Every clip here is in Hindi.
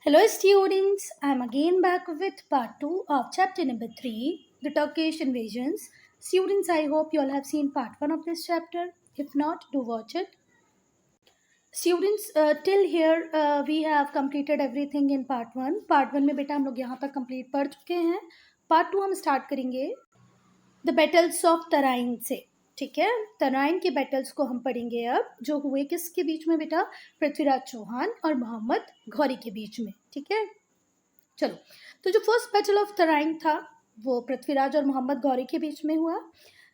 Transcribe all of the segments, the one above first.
Hello, students. I'm again back with part 2 of chapter number 3, the Turkish invasions. Students, I hope you all have seen part 1 of this chapter. If not, do watch it. Students, till here we have completed everything in part 1. Part 1 में बेटा हम लोग यहाँ तक complete पढ़ चुके हैं. Part 2 हम start करेंगे द बैटल्स ऑफ तराइन से. ठीक है, तराइन के बैटल्स को हम पढ़ेंगे अब, जो हुए किसके बीच में बेटा? पृथ्वीराज चौहान और मोहम्मद घौरी के बीच में. ठीक है, चलो. तो जो फर्स्ट बैटल ऑफ तराइन था वो पृथ्वीराज और मोहम्मद घौरी के बीच में हुआ,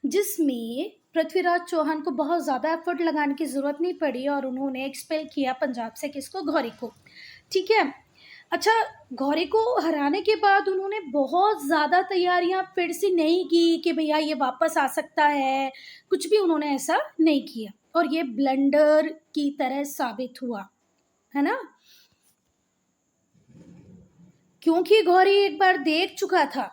जिसमें पृथ्वीराज चौहान को बहुत ज़्यादा एफर्ट लगाने की ज़रूरत नहीं पड़ी और उन्होंने एक्सपेल किया पंजाब से किसको? घौरी को. ठीक है. अच्छा, घौरी को हराने के बाद उन्होंने बहुत ज़्यादा तैयारियां फिर से नहीं की कि भैया ये वापस आ सकता है. कुछ भी उन्होंने ऐसा नहीं किया और ये ब्लंडर की तरह साबित हुआ, है ना? क्योंकि घौरी एक बार देख चुका था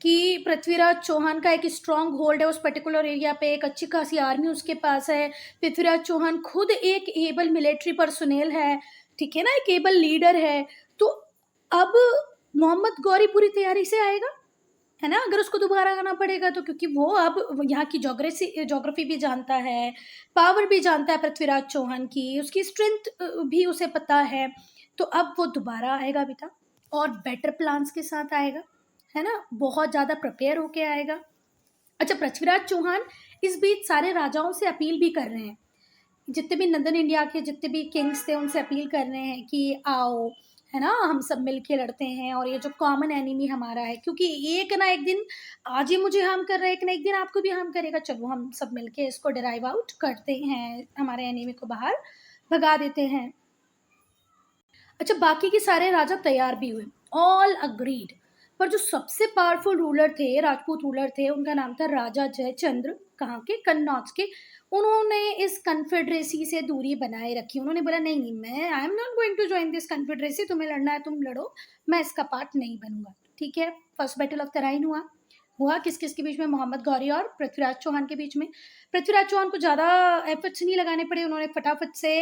कि पृथ्वीराज चौहान का एक स्ट्रॉन्ग होल्ड है उस पर्टिकुलर एरिया पे, एक अच्छी खासी आर्मी उसके पास है. पृथ्वीराज चौहान खुद एक एबल मिलिट्री पर्सोनेल है, ठीक है ना, एक एबल लीडर है. तो अब मोहम्मद घौरी पूरी तैयारी से आएगा, है ना, अगर उसको दोबारा आना पड़ेगा तो, क्योंकि वो अब यहाँ की जोग्राफी भी जानता है, पावर भी जानता है पृथ्वीराज चौहान की, उसकी स्ट्रेंथ भी उसे पता है. तो अब वो दोबारा आएगा बेटा और बेटर प्लान्स के साथ आएगा, है ना, बहुत ज़्यादा प्रिपेयर होके आएगा. अच्छा, पृथ्वीराज चौहान इस बीच सारे राजाओं से अपील भी कर रहे हैं, जितने भी नंदन इंडिया के जितने भी किंग्स थे उनसे अपील कर रहे हैं कि आओ, है ना, हम सब मिलके लड़ते हैं और ये जो कॉमन एनिमी हमारा है, क्योंकि एक ना एक दिन आज ही मुझे हार्म कर रहा है, एक ना एक दिन आपको भी हार्म करेगा. चलो हम सब मिलके इसको डिराइव आउट करते हैं, हमारे एनिमी को बाहर भगा देते हैं. अच्छा, बाकी के सारे राजा तैयार भी हुए, ऑल अग्रीड. पर जो सबसे पावरफुल रूलर थे, राजपूत रूलर थे, उनका नाम था राजा जयचंद्र. कहाँ के? कन्नौज के. उन्होंने इस कन्फेडरेसी से दूरी बनाए रखी. उन्होंने बोला नहीं नहीं, मैं I am not going to join this confederacy. तुम्हें लड़ना है तुम लड़ो, मैं इसका पार्ट नहीं बनूंगा. ठीक है. फर्स्ट बैटल ऑफ तराइन हुआ किस किस के बीच में? मोहम्मद घौरी और पृथ्वीराज चौहान के बीच में. पृथ्वीराज चौहान को ज़्यादा एफर्ट्स नहीं लगाने पड़े, उन्होंने फटाफट से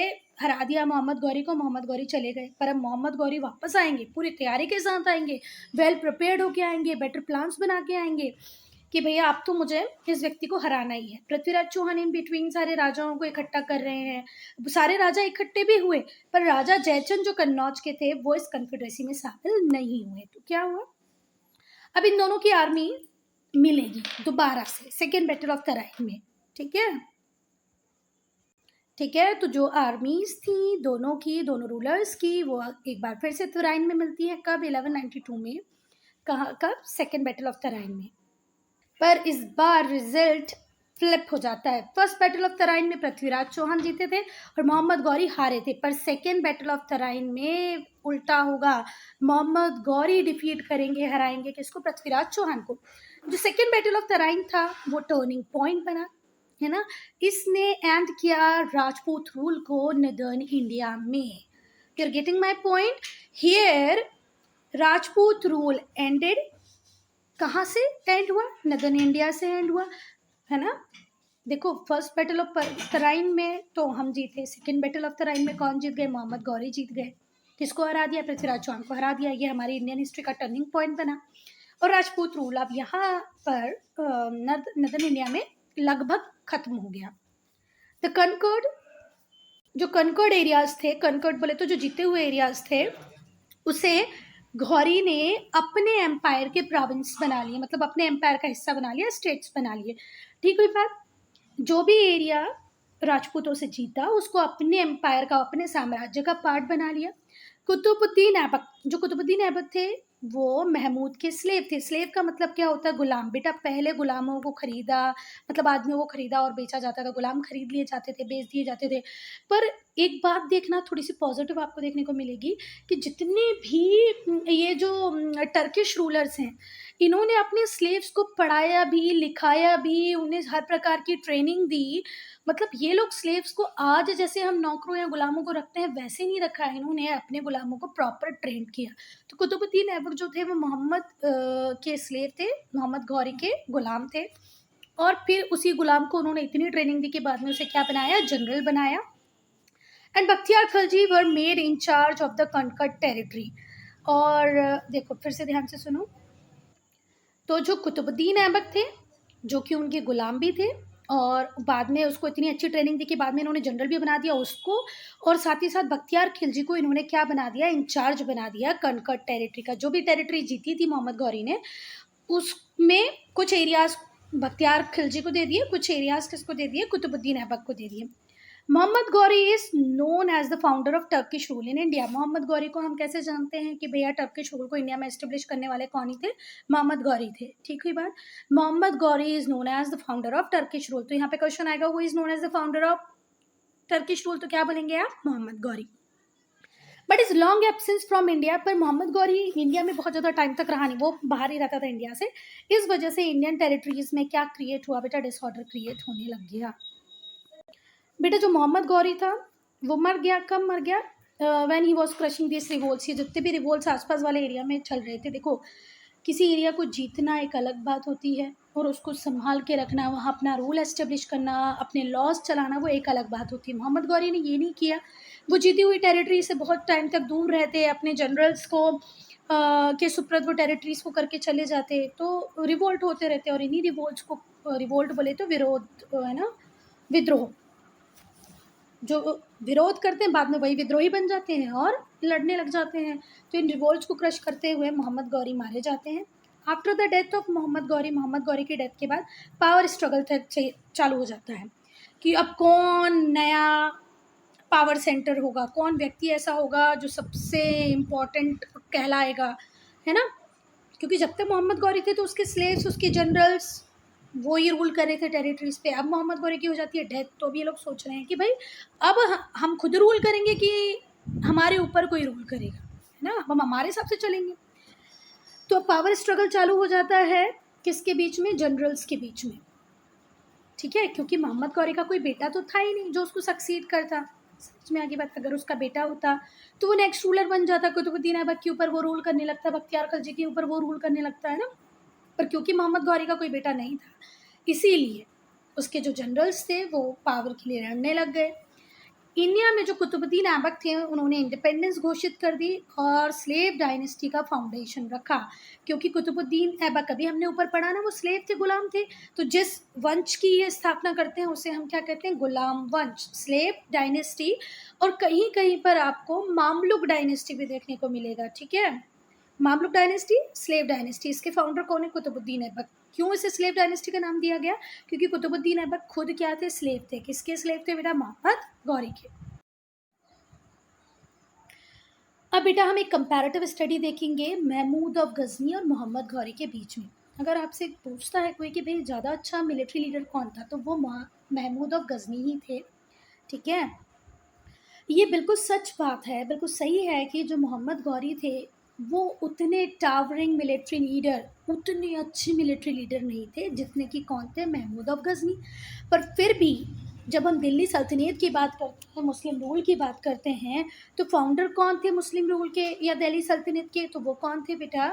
हरा दिया मोहम्मद घौरी को. मोहम्मद घौरी चले गए, पर अब मोहम्मद घौरी वापस आएंगे, पूरी तैयारी के साथ आएंगे, वेल प्रिपेयर्ड होके आएंगे, बेटर प्लान्स बना के आएंगे कि भैया अब तो मुझे इस व्यक्ति को हराना ही है. पृथ्वीराज चौहान इन बिटवीन सारे राजाओं को इकट्ठा कर रहे हैं. सारे राजा इकट्ठे भी हुए, पर राजा जयचंद जो कन्नौज के थे वो इस कन्फेडरेसी में शामिल नहीं हुए. तो क्या हुआ? अब इन दोनों की आर्मी मिलेगी दोबारा से सेकेंड बैटल ऑफ तराइन में. ठीक है, ठीक है. तो जो आर्मीज थी दोनों की, दोनों रूलर्स की, वो एक बार फिर से तराइन में मिलती है. कब? 1192 में. कहाँ? कब? सेकेंड बैटल ऑफ तराइन में. पर इस बार रिजल्ट फ्लिप हो जाता है. फर्स्ट बैटल ऑफ तराइन में पृथ्वीराज चौहान जीते थे और मोहम्मद घौरी हारे थे, पर सेकेंड बैटल ऑफ तराइन में उल्टा होगा. मोहम्मद घौरी डिफीट करेंगे, हराएंगे किसको? पृथ्वीराज चौहान को. जो सेकेंड बैटल ऑफ तराइन था वो टर्निंग पॉइंट बना, है ना. इसने एंड किया राजपूत रूल को नदर्न इंडिया में. You are getting my point here. Rajput rule ended. कहाँ से एंड हुआ? नदर्न इंडिया से एंड हुआ, है ना. देखो, फर्स्ट बैटल ऑफ तराइन में तो हम जीते, सेकेंड बैटल ऑफ तराइन में कौन जीत गए? मोहम्मद घौरी जीत गए. किसको हरा दिया? पृथ्वीराज चौहान को हरा दिया. ये हमारी इंडियन हिस्ट्री का टर्निंग पॉइंट बना. और राजपूत रूल अब यहाँ पर नदर्न इंडिया में लगभग खत्म हो गया. द कनकर्ड, जो कनकर्ड एरियाज थे, कनकर्ड बोले तो जो जीते हुए एरियाज थे, उसे घौरी ने अपने एम्पायर के प्रोविंस बना लिए, मतलब अपने एम्पायर का हिस्सा बना लिया, स्टेट्स बना लिए. ठीक हुई बात. जो भी एरिया राजपूतों से जीता उसको अपने एम्पायर का, अपने साम्राज्य का पार्ट बना लिया. कुतुबुद्दीन ऐबक, जो कुतुबुद्दीन ऐबक थे वो महमूद के स्लेव थे. स्लेव का मतलब क्या होता है? गुलाम. बेटा पहले गुलामों को खरीदा, मतलब आदमियों को खरीदा और बेचा जाता था, गुलाम खरीद लिए जाते थे, बेच दिए जाते थे. पर एक बात देखना, थोड़ी सी पॉजिटिव आपको देखने को मिलेगी कि जितने भी ये जो टर्किश रूलर्स हैं, इन्होंने अपने स्लेव्स को पढ़ाया भी, लिखाया भी, उन्हें हर प्रकार की ट्रेनिंग दी. मतलब ये लोग स्लेव्स को आज जैसे हम नौकरों या गुलामों को रखते हैं वैसे नहीं रखा है, इन्होंने अपने गुलामों को प्रॉपर ट्रेन किया. तो कुतुबुद्दीन ऐबक जो थे वो मोहम्मद के स्लेव थे, मोहम्मद घौरी के गुलाम थे. और फिर उसी गुलाम को उन्होंने इतनी ट्रेनिंग दी कि बाद में उसे क्या बनाया? जनरल बनाया. And Bakhtiyar Khilji were made in charge of the conquered territory. और देखो फिर से ध्यान से सुनो, तो जो कुतुबुद्दीन ऐबक थे जो कि उनके गुलाम भी थे, और बाद में उसको इतनी अच्छी ट्रेनिंग दी कि बाद में इन्होंने जनरल भी बना दिया उसको, और साथ ही साथ बख्तियार खिलजी को इन्होंने क्या बना दिया, इंचार्ज बना दिया कनकट टेरिटरी का। जो भी टेरिटरी जीती थी मोहम्मद गौरी ने, उसमें कुछ एरियाज बख्तियार खिलजी को दे दिए, कुछ एरियाज किसको दे दिए, कुतुबुद्दीन ऐबक को दे दिए। Mohammad Ghori is known as the founder of Turkish rule in India. Mohammad Ghori को हम कैसे जानते हैं कि भैया टर्किश रूल को इंडिया में एस्टेब्लिश करने वाले कौन ही थे, मोहम्मद गौरी थे। ठीक हुई बात। Mohammad Ghori is known as the founder of Turkish rule. तो यहाँ पे क्वेश्चन आएगा who is known as the founder of Turkish rule, तो क्या बोलेंगे आप, Mohammad Ghori. But is long absence from India. पर मोहम्मद गौरी इंडिया में बहुत ज़्यादा टाइम तक रहा नहीं, वो बाहर ही रहता था इंडिया से। इस वजह से इंडियन टेरिटरीज में क्या क्रिएट हुआ बेटा, डिसऑर्डर क्रिएट होने लग गया। बेटा जो मोहम्मद गौरी था वो मर गया, कब मर गया, when he was crushing this revolts. ये जितने भी रिवोल्ट्स आसपास वाले एरिया में चल रहे थे, देखो किसी एरिया को जीतना एक अलग बात होती है और उसको संभाल के रखना, वहाँ अपना रूल एस्टेब्लिश करना, अपने लॉज चलाना, वो एक अलग बात होती है। मोहम्मद गौरी ने ये नहीं किया, वो जीती हुई टेरिटरी से बहुत टाइम तक दूर रहते, अपने जनरल्स को के सुप्रद वो टेरिटरीज को करके चले जाते, तो रिवोल्ट होते रहते। और इन्हीं रिवोल्ट्स को रिवोल्ट बोले तो विरोध है ना, विद्रोह। जो विरोध करते हैं बाद में वही विद्रोही बन जाते हैं और लड़ने लग जाते हैं। तो इन रिवोल्ट्स को क्रश करते हुए मोहम्मद गौरी मारे जाते हैं। After the death of Mohammad Ghori की डेथ के बाद पावर स्ट्रगल चालू हो जाता है कि अब कौन नया पावर सेंटर होगा, कौन व्यक्ति ऐसा होगा जो सबसे इम्पोर्टेंट कहलाएगा, है ना। क्योंकि जब तक मोहम्मद गौरी थे तो उसके स्लेव्स, उसके जनरल्स वो ही रूल कर रहे थे टेरिटरीज पे। अब मोहम्मद गौरी की हो जाती है डेथ, तो भी ये लोग सोच रहे हैं कि भाई अब हम खुद रूल करेंगे कि हमारे ऊपर कोई रूल करेगा, है ना, हम हमारे हिसाब से चलेंगे। तो पावर स्ट्रगल चालू हो जाता है किसके बीच में, जनरल्स के बीच में। ठीक है, क्योंकि मोहम्मद गौरी का कोई बेटा तो था ही नहीं जो उसको सक्सीड करता। समझ में आगे बात, अगर उसका बेटा होता तो वो नेक्स्ट रूलर बन जाता, कुतुबुद्दीन ऐबक के ऊपर वो रूल करने लगता, बख्तियार खिलजी के ऊपर वो रूल करने लगता, है ना। पर क्योंकि मोहम्मद गौरी का कोई बेटा नहीं था, इसीलिए उसके जो जनरल्स थे वो पावर के लिए लड़ने लग गए। इंडिया में जो कुतुबुद्दीन ऐबक थे उन्होंने इंडिपेंडेंस घोषित कर दी और स्लेव डायनेस्टी का फाउंडेशन रखा। क्योंकि कुतुबुद्दीन ऐबक, अभी हमने ऊपर पढ़ा ना, वो स्लेव थे, गुलाम थे। तो जिस वंश की ये स्थापना करते हैं उसे हम क्या कहते हैं, गुलाम वंश, स्लेव डायनेस्टी। और कहीं कहीं पर आपको मामलुक डायनेस्टी भी देखने को मिलेगा। ठीक है, मामलुक डायनेस्टी, स्लेव डायनेस्टी, इसके फाउंडर कौन है, कुतुबुद्दीन ऐबक। क्यों इसे स्लेव डायनेस्टी का नाम दिया गया, क्योंकि कुतुबुद्दीन ऐबक खुद क्या थे, स्लेव थे। किसके स्लेव थे बेटा, मोहम्मद गौरी के। अब बेटा हम एक कंपैरेटिव स्टडी देखेंगे महमूद ऑफ गजनी और मोहम्मद गौरी के बीच में। अगर आपसे पूछता है कोई कि भाई ज़्यादा अच्छा मिलिट्री लीडर कौन था, तो वो महमूद ऑफ गजनी ही थे। ठीक है, ये बिल्कुल सच बात है, बिल्कुल सही है कि जो मोहम्मद गौरी थे वो उतने टावरिंग मिलिट्री लीडर, उतने अच्छे मिलिट्री लीडर नहीं थे जितने कि कौन थे, महमूद ऑफ गजनी। पर फिर भी जब हम दिल्ली सल्तनत की बात करते हैं, मुस्लिम रूल की बात करते हैं, तो फाउंडर कौन थे मुस्लिम रूल के या दिल्ली सल्तनत के, तो वो कौन थे बेटा,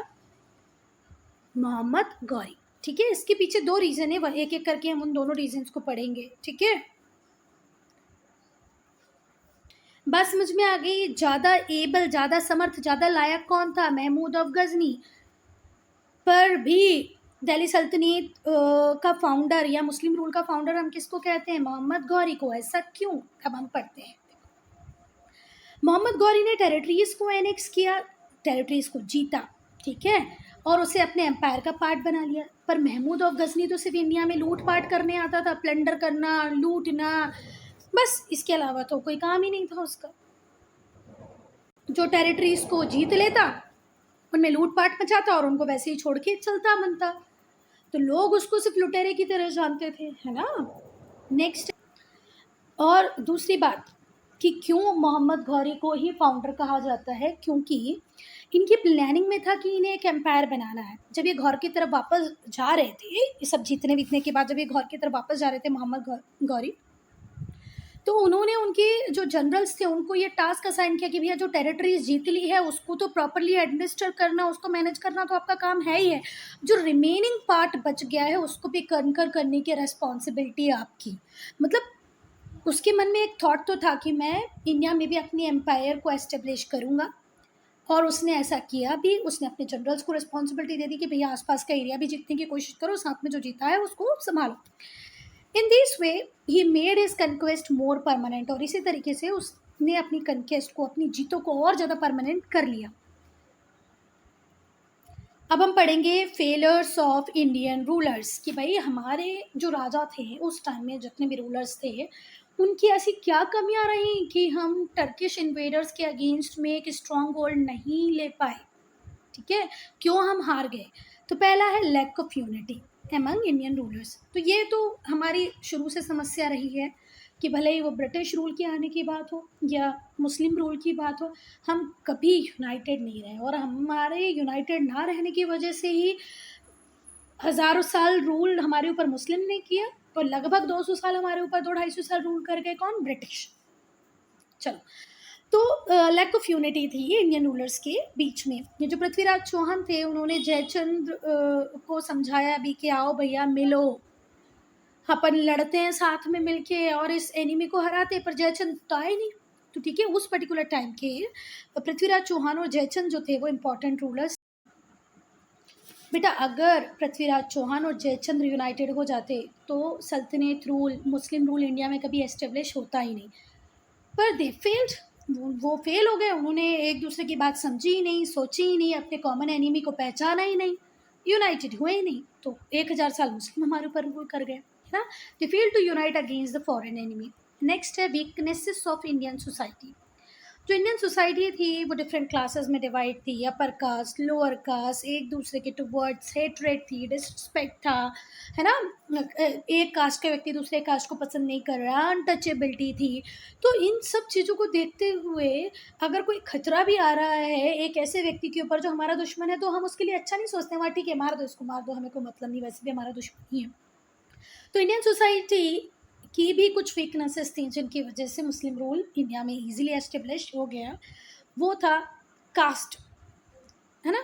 मोहम्मद गौरी। ठीक है, इसके पीछे दो रीज़न है, एक एक करके हम उन दोनों रीजन्स को पढ़ेंगे। ठीक है, बात समझ में आ गई। ज़्यादा एबल, ज़्यादा समर्थ, ज़्यादा लायक कौन था, महमूद ऑफ गजनी। पर भी दिल्ली सल्तनत का फाउंडर या मुस्लिम रूल का फाउंडर हम किसको कहते हैं, मोहम्मद गौरी को। ऐसा क्यों, अब हम पढ़ते हैं। मोहम्मद गौरी ने टेरिटरीज को एनेक्स किया, टेरिटरीज को जीता, ठीक है, और उसे अपने एम्पायर का पार्ट बना लिया। पर महमूद ऑफ गजनी तो सिर्फ इंडिया में लूट पाट करने आता था, प्लंडर करना, लूटना, बस, इसके अलावा तो कोई काम ही नहीं था उसका। जो टेरिटरीज को जीत लेता उनमें लूटपाट मचाता और उनको वैसे ही छोड़ के चलता बनता। तो लोग उसको सिर्फ लुटेरे की तरह जानते थे, है ना। नेक्स्ट, और दूसरी बात कि क्यों मोहम्मद गौरी को ही फाउंडर कहा जाता है, क्योंकि इनकी प्लानिंग में था कि इन्हें एक एम्पायर बनाना है। जब ये घर की तरफ वापस जा रहे थे, ये सब जीतने बीतने के बाद जब ये घर की तरफ वापस जा रहे थे मोहम्मद गौरी, तो उन्होंने उनके जो जनरल्स थे उनको ये टास्क असाइन किया कि भैया जो टेरिटरीज जीत ली है उसको तो प्रॉपरली एडमिनिस्टर करना, उसको मैनेज करना तो आपका काम है ही है, जो रिमेनिंग पार्ट बच गया है उसको भी कनकर करने की रेस्पॉन्सिबिलिटी है आपकी। मतलब उसके मन में एक थॉट तो था कि मैं इंडिया में भी अपनी एम्पायर को एस्टेब्लिश करूँगा, और उसने ऐसा किया भी। उसने अपने जनरल्स को रिस्पॉन्सिबिलिटी दे दी कि भैया आसपास का एरिया भी जीतने की कोशिश करो, साथ में जो जीता है उसको संभालो। In this way he made his conquest more permanent, और इसी तरीके से उसने अपनी कन्क्वेस्ट को, अपनी जीतों को और ज़्यादा परमानेंट कर लिया। अब हम पढ़ेंगे फेलर्स ऑफ इंडियन रूलर्स, कि भाई हमारे जो राजा थे उस टाइम में, जितने भी रूलर्स थे, उनकी ऐसी क्या कमियां रही कि हम टर्किश इन्वेडर्स के अगेंस्ट में एक स्ट्रॉन्ग होल्ड नहीं ले पाए। ठीक है, क्यों हम हार गए? तो पहला है lack of unity among Indian rulers. तो ये तो हमारी शुरू से समस्या रही है कि भले ही वो ब्रिटिश रूल के आने की बात हो या मुस्लिम रूल की बात हो, हम कभी यूनाइटेड नहीं रहे, और हमारे यूनाइटेड ना रहने की वजह से ही हज़ारों साल रूल हमारे ऊपर मुस्लिम ने किया, और लगभग 200 साल हमारे ऊपर, 200-250 साल रूल कर गए कौन? ब्रिटिश। चलो, तो लैक ऑफ यूनिटी थी इंडियन रूलर्स के बीच में। ये जो पृथ्वीराज चौहान थे, उन्होंने जयचंद को समझाया भी कि आओ भैया मिलो, अपन लड़ते हैं साथ में मिलके और इस एनिमी को हराते हैं, पर जयचंद तो आए नहीं। तो ठीक है, उस पर्टिकुलर टाइम के पृथ्वीराज चौहान और जयचंद जो थे वो इम्पोर्टेंट रूलर्स। बेटा अगर पृथ्वीराज चौहान और जयचंद्र यूनाइटेड हो जाते तो सल्तनत रूल, मुस्लिम रूल इंडिया में कभी एस्टेब्लिश होता ही नहीं। पर दे फेल्ड, वो फेल हो गए। उन्होंने एक दूसरे की बात समझी ही नहीं, सोची ही नहीं, अपने कॉमन एनिमी को पहचाना ही नहीं, यूनाइटेड हुए ही नहीं। तो 1000 साल मुस्लिम हमारे ऊपर रूल कर गए, है ना। They fail to unite against the foreign enemy. Next है वीकनेसेस ऑफ इंडियन सोसाइटी। जो इंडियन सोसाइटी थी वो डिफरेंट क्लासेस में डिवाइड थी, अपर कास्ट, लोअर कास्ट, एक दूसरे के टुवर्ड्स हेट्रेड थी, डिसरिस्पेक्ट था, है ना। एक कास्ट का व्यक्ति दूसरे कास्ट को पसंद नहीं कर रहा, अनटचेबिलिटी थी। तो इन सब चीज़ों को देखते हुए अगर कोई खतरा भी आ रहा है एक ऐसे व्यक्ति के ऊपर जो हमारा दुश्मन है, तो हम उसके लिए अच्छा नहीं सोचते, वहाँ ठीक है मार दो इसको, मार दो, हमें कोई मतलब नहीं, वैसे भी हमारा दुश्मन ही है। तो इंडियन सोसाइटी की भी कुछ वीकनेसेस थी जिनकी वजह से मुस्लिम रूल इंडिया में इजीली एस्टेब्लिश हो गया। वो था कास्ट, है ना,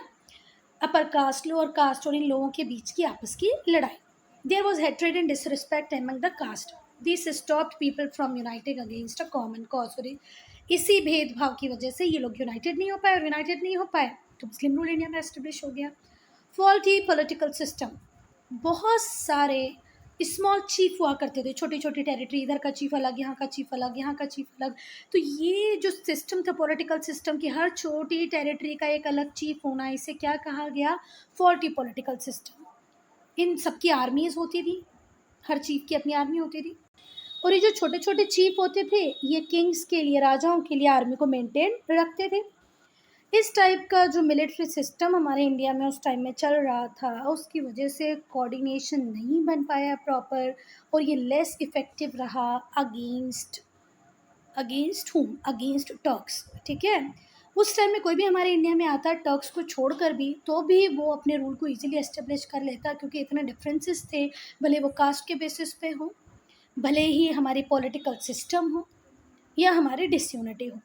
अपर कास्ट, लोअर कास्ट, और इन लोगों के बीच की आपस की लड़ाई। There was hatred and disrespect among the caste. This stopped people from uniting against a common cause. और इसी भेदभाव की वजह से ये लोग यूनाइटेड नहीं हो पाए, और यूनाइटेड नहीं हो पाए तो मुस्लिम रूल इंडिया में एस्टेब्लिश हो गया। फॉल्टी पॉलिटिकल सिस्टम, बहुत सारे स्मॉल चीफ हुआ करते थे, छोटी छोटी टेरिटरी, इधर का चीफ अलग, यहाँ का चीफ अलग, यहाँ का चीफ अलग। तो ये जो सिस्टम था पॉलिटिकल सिस्टम की, हर छोटी टेरिटरी का एक अलग चीफ होना, इसे क्या कहा गया? Faulty political system. इन सबकी आर्मीज होती थी, हर चीफ की अपनी आर्मी होती थी, और ये जो छोटे छोटे चीफ होते थे ये किंग्स के लिए, राजाओं के लिए आर्मी को मेंटेन रखते थे। इस टाइप का जो मिलिट्री सिस्टम हमारे इंडिया में उस टाइम में चल रहा था, उसकी वजह से कोऑर्डिनेशन नहीं बन पाया प्रॉपर, और ये लेस इफ़ेक्टिव रहा अगेंस्ट हुम? Against Turks. ठीक है, उस टाइम में कोई भी हमारे इंडिया में आता टर्क्स को छोड़कर भी, तो भी वो अपने रूल को इजीली एस्टेब्लिश कर लेता, क्योंकि इतने डिफरेंसेस थे, भले वो कास्ट के बेसिस पे हो, भले ही हमारी पॉलिटिकल सिस्टम हो, या हमारी डिसयूनिटी हो।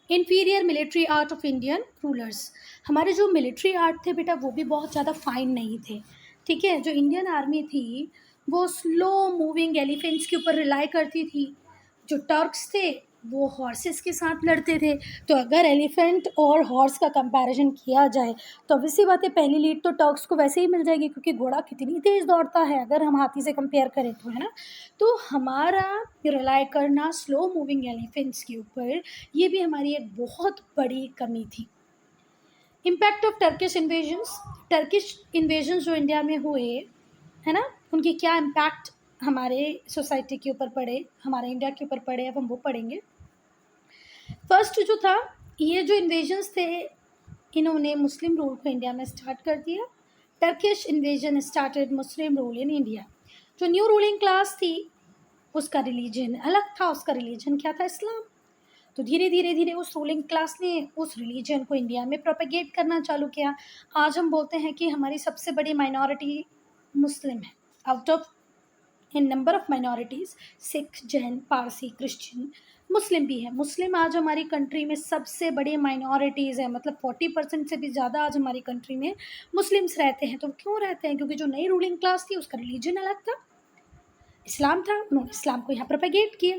Inferior military art of Indian rulers, हमारे जो मिलिट्री आर्ट थे बेटा वो भी बहुत ज़्यादा फाइन नहीं थे। ठीक है, जो इंडियन आर्मी थी वो स्लो मूविंग एलिफेंट्स के ऊपर रिलाई करती थी, जो टर्क्स थे वो हॉर्सेस के साथ लड़ते थे। तो अगर एलिफेंट और हॉर्स का कंपैरिजन किया जाए तो ऑब्वियसली बात है पहली लीड तो टर्क्स को वैसे ही मिल जाएगी, क्योंकि घोड़ा कितनी तेज़ दौड़ता है अगर हम हाथी से कंपेयर करें तो, है ना। तो हमारा रिलाई करना स्लो मूविंग एलिफेंट्स के ऊपर, ये भी हमारी एक बहुत बड़ी कमी थी। इम्पैक्ट ऑफ टर्किश इन्वेजन्स जो इंडिया में हुए, है ना, उनके क्या इम्पैक्ट हमारे सोसाइटी के ऊपर पड़े, हमारे इंडिया के ऊपर पड़े, अब हम वो पढ़ेंगे। फर्स्ट जो था, ये जो इन्वेजन्स थे इन्होंने मुस्लिम रूल को इंडिया में स्टार्ट कर दिया। Turkish invasion started Muslim rule in India. जो न्यू रूलिंग क्लास थी उसका रिलीजन अलग था, उसका रिलीजन क्या था? इस्लाम। तो धीरे धीरे उस रूलिंग क्लास ने उस रिलीजन को इंडिया में प्रोपेगेट करना चालू किया। आज हम बोलते हैं कि हमारी सबसे बड़ी माइनॉरिटी मुस्लिम है। Out of in number of minorities, Sikh, Jain, Parsi, Christian, Muslim भी है। मुस्लिम आज हमारी कंट्री में सबसे बड़ी माइनॉरिटीज़ है, मतलब 40% से भी ज़्यादा आज हमारी कंट्री में मुस्लिम्स रहते हैं। तो क्यों रहते हैं? क्योंकि जो नई रूलिंग क्लास थी उसका रिलीजन अलग था, इस्लाम था, उन्होंने इस्लाम को यहाँ प्रोपेगेट किया।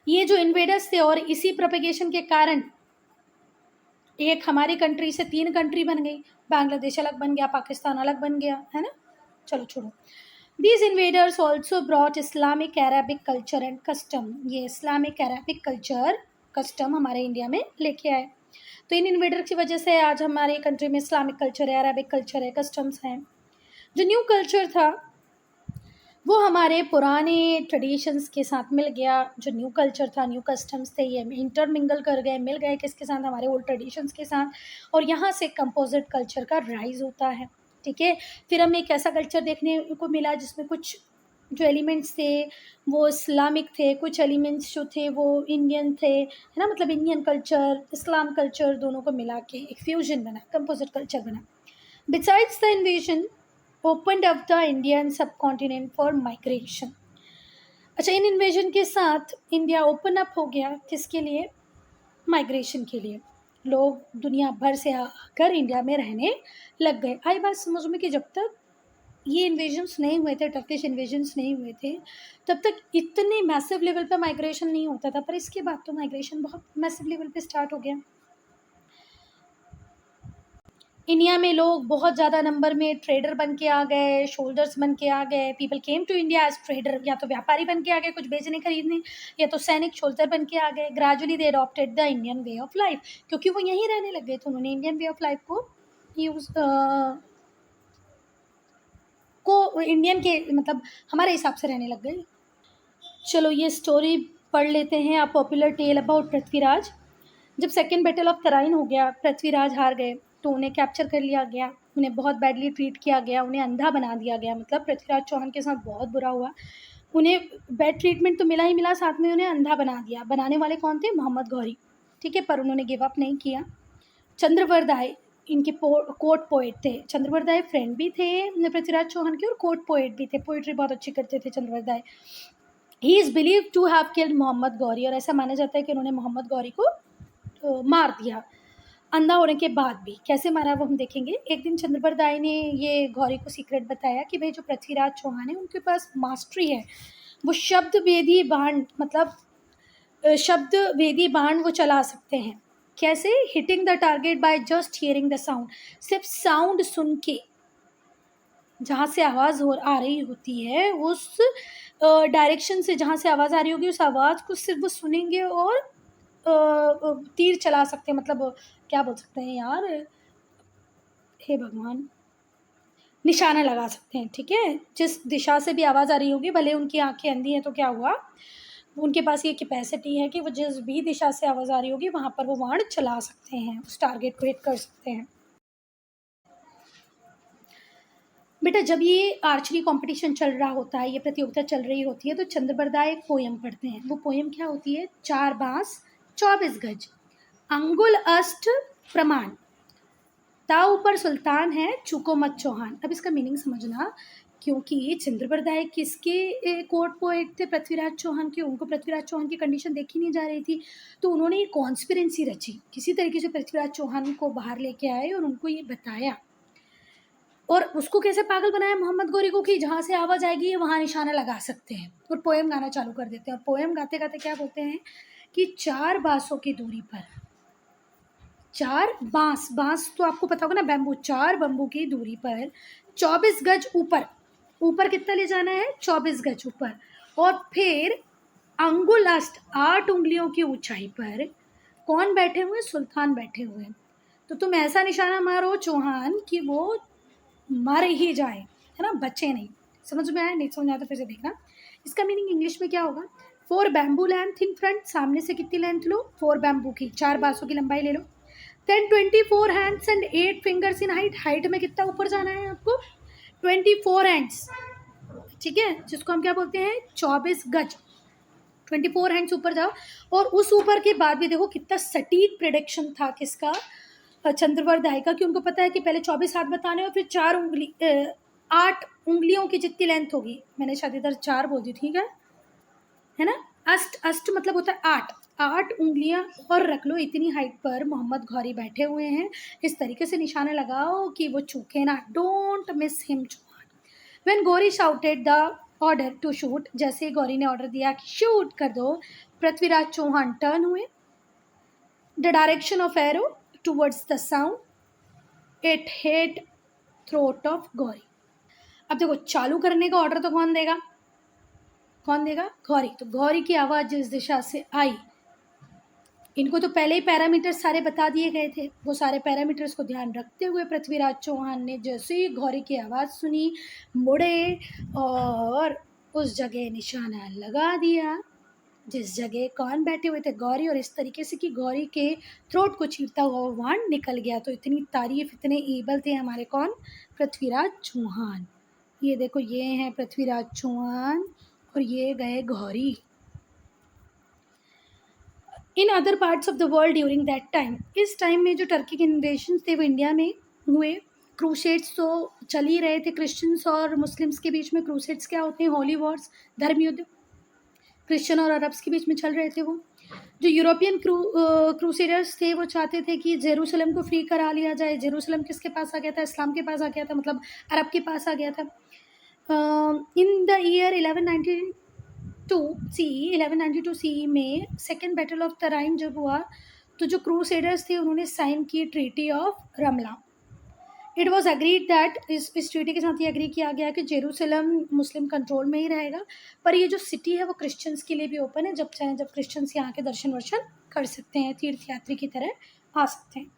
ये जो इन्वेडर्स थे, और इसी प्रोपेगेशन के कारण एक हमारी कंट्री से 3 कंट्री बन गई, बांग्लादेश अलग बन गया, पाकिस्तान अलग बन गया, है ना। चलो छोड़ो। These invaders also brought Islamic Arabic culture and custom, ये इस्लामिक अरेबिक कल्चर कस्टम हमारे इंडिया में लेके आए। तो इन इन्वेडर की वजह से आज हमारे कंट्री में इस्लामिक कल्चर है, अरेबिक कल्चर है, कस्टम्स हैं। जो न्यू कल्चर था वो हमारे पुराने ट्रेडिशंस के साथ मिल गया। जो न्यू कल्चर था, न्यू कस्टम्स थे, ये इंटरमिंगल कर गए, मिल गए किसके साथ, हमारे ओल्ड ट्रेडिशंस के साथ, और यहाँ से कंपोजिट कल्चर का राइज होता है। ठीक है, फिर हमें एक ऐसा कल्चर देखने को मिला जिसमें कुछ जो एलिमेंट्स थे वो इस्लामिक थे, कुछ एलिमेंट्स जो थे वो इंडियन थे, है ना। मतलब इंडियन कल्चर, इस्लाम कल्चर दोनों को मिला के एक फ्यूजन बना, कंपोजिट कल्चर बना। Besides the invasion opened up the Indian subcontinent for migration. अच्छा, इन इन्वेजन के साथ इंडिया ओपन अप हो गया, किसके लिए, माइग्रेशन के लिए। लोग दुनिया भर से आकर इंडिया में रहने लग गए। आई बात समझ में कि जब तक ये इन्वेजन्स नहीं हुए थे, टर्किश इन्वेजन्स नहीं हुए थे, तब तक इतने मैसिव लेवल पे माइग्रेशन नहीं होता था, पर इसके बाद तो माइग्रेशन बहुत मैसिव लेवल पे स्टार्ट हो गया। इंडिया में लोग बहुत ज़्यादा नंबर में ट्रेडर बन के आ गए, शोल्डर्स बन के आ गए। People came to India as trader, या तो व्यापारी बन के आ गए कुछ बेचने खरीदने, या तो सैनिक शोल्डर बन के आ गए। Gradually they adopted the Indian way of life, क्योंकि वो यहीं रहने लग गए, तो उन्होंने इंडियन वे ऑफ लाइफ को इंडियन के मतलब हमारे हिसाब से रहने लग गए। चलो ये स्टोरी पढ़ लेते हैं, a popular tale about Prithviraj. जब सेकेंड बैटल ऑफ तराइन हो गया, पृथ्वीराज हार गए, तो उन्हें कैप्चर कर लिया गया, उन्हें बहुत बैडली ट्रीट किया गया, उन्हें अंधा बना दिया गया। मतलब पृथ्वीराज चौहान के साथ बहुत बुरा हुआ, उन्हें बैड ट्रीटमेंट तो मिला ही मिला, साथ में उन्हें अंधा बना दिया। बनाने वाले कौन थे, मोहम्मद गौरी। ठीक है, पर उन्होंने गिव अप नहीं किया। चंद्रवरदाय इनके कोर्ट पोएट थे। चंद्रवरदाय फ्रेंड भी थे पृथ्वीराज चौहान के, और कोर्ट पोएट भी थे, पोइट्री बहुत अच्छी करते थे Chand Bardai. He is believe to have killed Mohammad Ghori, और ऐसा माना जाता है कि उन्होंने मोहम्मद गौरी को मार दिया अंधा होने के बाद भी। कैसे मारा वो हम देखेंगे। एक दिन चंद्रवरदाय ने ये गौरी को सीक्रेट बताया कि भाई जो पृथ्वीराज चौहान है उनके पास मास्टरी है, वो शब्द वेदी बाण, मतलब शब्द वेदी बाण वो चला सकते हैं। कैसे, hitting the target by just hearing the sound, सिर्फ साउंड सुन के, जहाँ से आवाज़ आ रही होती है उस डायरेक्शन से, जहाँ से आवाज़ आ रही होगी उस आवाज़ को सिर्फ वो सुनेंगे और तीर चला सकते हैं। मतलब क्या बोल सकते हैं यार, हे भगवान, निशाना लगा सकते हैं। ठीक है, जिस दिशा से भी आवाज़ आ रही होगी, भले उनकी आंखें अंधी हैं तो क्या हुआ, उनके पास ये कैपेसिटी है कि वो जिस भी दिशा से आवाज़ आ रही होगी वहाँ पर वो बाण चला सकते हैं, उस टारगेट को हिट कर सकते हैं। बेटा जब ये आर्चरी कंपटीशन चल रहा होता है, ये प्रतियोगिता चल रही होती है, तो चंद्रवरदाय एक पोयम पढ़ते हैं। वो पोयम क्या होती है, 4 बांस 24 गज, अंगुल अष्ट प्रमाण, ताऊ ऊपर सुल्तान है, चूको मत चौहान। अब इसका मीनिंग समझना, क्योंकि चंद्रवरदाय किसके कोर्ट पोएट थे, पृथ्वीराज चौहान के। उनको पृथ्वीराज चौहान की कंडीशन देखी नहीं जा रही थी, तो उन्होंने ये कॉन्स्पिरेंसी रची, किसी तरीके से पृथ्वीराज चौहान को बाहर लेके आए और उनको ये बताया। और उसको कैसे पागल बनाया मोहम्मद गौरी को, कि जहाँ से आवाज़ आएगी वहाँ निशाना लगा सकते हैं, और पोएम गाना चालू कर देते हैं। और पोएम गाते गाते क्या बोलते हैं कि 4 बांसों की दूरी पर, 4 बांस, बांस तो आपको पता होगा ना, बैम्बू, 4 बम्बू की दूरी पर 24 गज ऊपर, ऊपर कितना ले जाना है, 24 गज ऊपर, और फिर अंगुल अष्ट, 8 उंगलियों की ऊंचाई पर कौन बैठे हुए, सुल्तान बैठे हुए हैं। तो तुम ऐसा निशाना मारो चौहान कि वो मारे ही जाए, है ना, बचे नहीं। समझ में आया, नहीं समझ आया तो फिर से देखना। इसका मीनिंग इंग्लिश में क्या होगा, 4 बैम्बू लेंथ इन फ्रंट, सामने से कितनी लेंथ लो, 4 बैम्बू की, 4 बांसों की लंबाई ले लो। Then 24 hands and 8 fingers in height, height में कितना ऊपर जाना है आपको, 24 हैंड्स। ठीक है, जिसको हम क्या बोलते हैं, 24 गज, 24 हैंड्स ऊपर जाओ। और उस ऊपर के बाद भी देखो कितना सटीक प्रेडिक्शन था किसका, चंद्रवरदाय का, कि उनको पता है कि पहले 24 हाथ बताने और फिर 8 उंगलियों की जितनी लेंथ होगी, मैंने शायद इधर 4 बोल दी, ठीक है ना। अष्ट, अष्ट मतलब होता है 8, 8 उंगलियां और रख लो, इतनी हाइट पर मोहम्मद गौरी बैठे हुए हैं। इस तरीके से निशाने लगाओ कि वो चूके ना, don't miss him Chauhan. When Ghori shouted the order to shoot, जैसे गौरी ने ऑर्डर दिया कि शूट कर दो, पृथ्वीराज चौहान टर्न हुए, the direction of arrow towards the sound, it hit throat of Ghori. अब देखो चालू करने का ऑर्डर तो कौन देगा, कौन देगा, गौरी। तो गौरी की आवाज़ जिस दिशा से आई, इनको तो पहले ही पैरामीटर सारे बता दिए गए थे, वो सारे पैरामीटर्स को ध्यान रखते हुए पृथ्वीराज चौहान ने जैसे ही गौरी की आवाज़ सुनी, मुड़े और उस जगह निशाना लगा दिया जिस जगह कौन बैठे हुए थे, गौरी, और इस तरीके से कि गौरी के थ्रोट को चीरता हुआ वो वाण निकल गया। तो इतनी तारीफ, इतने एबल थे हमारे कौन, पृथ्वीराज चौहान। ये देखो, ये हैं पृथ्वीराज चौहान और ये गए Gauri. In other parts of the world during that time, इस टाइम में जो टर्की के इन्वेशन थे वो इंडिया में हुए। क्रूसेड्स तो चल ही रहे थे, क्रिश्चियंस और मुस्लिम्स के बीच में। क्रूसेड्स क्या होते हैं, होली वॉर्स, धर्म युद्ध, क्रिश्चियन और अरब्स के बीच में चल रहे थे वो। जो यूरोपियन क्रूसेडर्स थे वो चाहते थे कि जेरूसलम को फ्री करा लिया जाए। जेरूसलम किसके पास आ गया था, इस्लाम के पास आ गया था, मतलब अरब के पास आ गया था। इन द ईयर 1192 सी में सेकेंड बैटल ऑफ तराइन जब हुआ, तो जो क्रूसेडर्स थे उन्होंने साइन की treaty of Ramla. It was agreed that, इस ट्रीटी के साथ ये एग्री किया गया कि जेरूसलम मुस्लिम कंट्रोल में ही रहेगा, पर ये जो सिटी है वो क्रिश्चियंस के लिए भी ओपन है, जब चाहें जब क्रिश्चियंस यहाँ के दर्शन वर्शन कर सकते हैं, तीर्थ यात्री की तरह आ सकते हैं।